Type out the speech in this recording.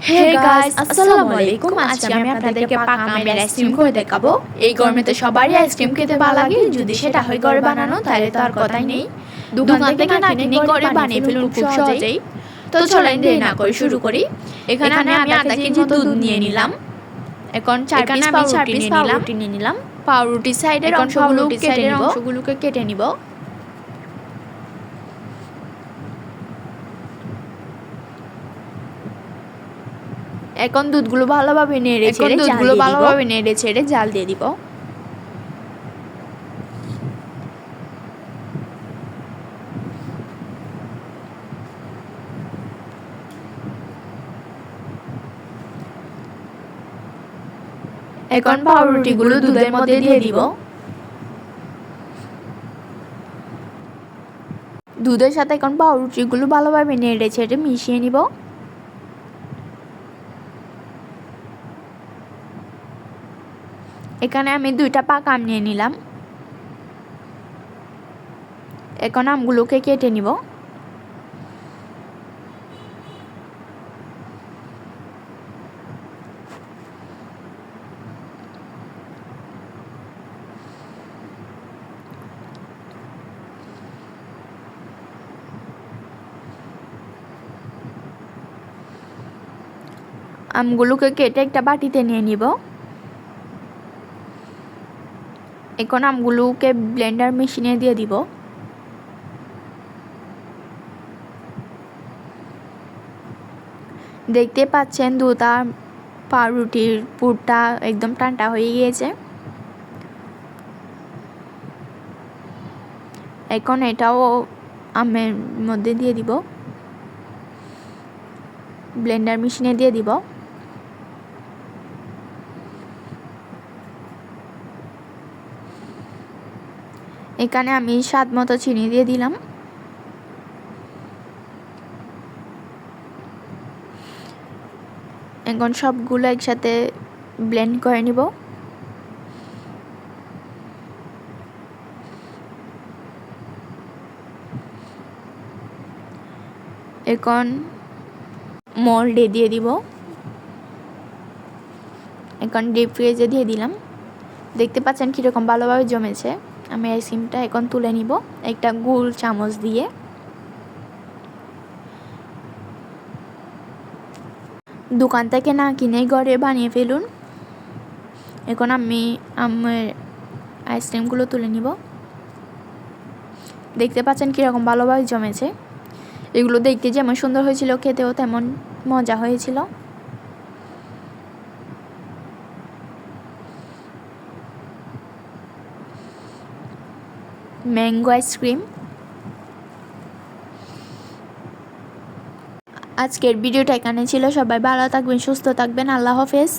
Hey guys, আসসালামু আলাইকুম। আজকে আমি আপনাদেরকে পাকা আমের আইসক্রিম করে দেখাবো। এই গরমে তো সবারই আইসক্রিম খেতে ভালো লাগে। যদি সেটা হয় ঘরে বানানো, তাহলে তো আর কথাই নেই। দোকান থেকে না কিনে ঘরে বানিয়ে ফেলুন খুব সহজেই। তো চলেন দেরি না করে শুরু করি। এখানে আমি আধা কেজি দুধ নিয়ে নিলাম। এখন 4 পিস পাউরুটি নিয়ে নিলাম। পাউরুটির সাইডের অংশগুলোকে কেটে নিব। এখন দুধগুলো ভালোভাবে নেড়ে ছেড়ে জাল দিয়ে দিব। এখন পাউরুটিগুলো দুধের মধ্যে দিয়ে দিব। দুধের সাথে এখন পাউরুটিগুলো ভালোভাবে নেড়ে ছেড়ে মিশিয়ে নিব। এখানে আমি 2টা পাকা আম নিয়ে নিলাম। এখন আমগুলোকে কেটে নিব। আমগুলোকে কেটে একটা বাটিতে নিয়ে নিব। এখন আমগুলোকে ব্লেন্ডার মেশিনে দিয়ে দিব। দেখতে পাচ্ছেন দুধ আর পাউরুটির পুরটা একদম ঠান্ডা হয়ে গিয়েছে। এখন এটাও আমের মধ্যে দিয়ে দিব, ব্লেন্ডার মেশিনে দিয়ে দিব। এখানে আমি স্বাদ মতো চিনি দিয়ে দিলাম। এখন সবগুলো একসাথে ব্লেন্ড করে নিব। এখন মোল্ডে দিয়ে দিব। এখন ডিপ ফ্রিজে দিয়ে দিলাম। দেখতে পাচ্ছেন কীরকম ভালোভাবে জমেছে। আমি আইসক্রিমটা এখন তুলে নিব একটা গোল চামচ দিয়ে। দোকান থেকে না কিনে ঘরে বানিয়ে ফেলুন। এখন আমি আমার আইসক্রিমগুলো তুলে নিব। দেখতে পাচ্ছেন কীরকম ভালোভাবে জমেছে। এগুলো দেখতে যেমন সুন্দর হয়েছিল, খেতেও তেমন মজা হয়েছিল। Mango ice cream. আজকের ভিডিওটা এখানে ছিল। সবাই ভালো থাকবেন, সুস্থ থাকবেন। আল্লাহ হাফেজ।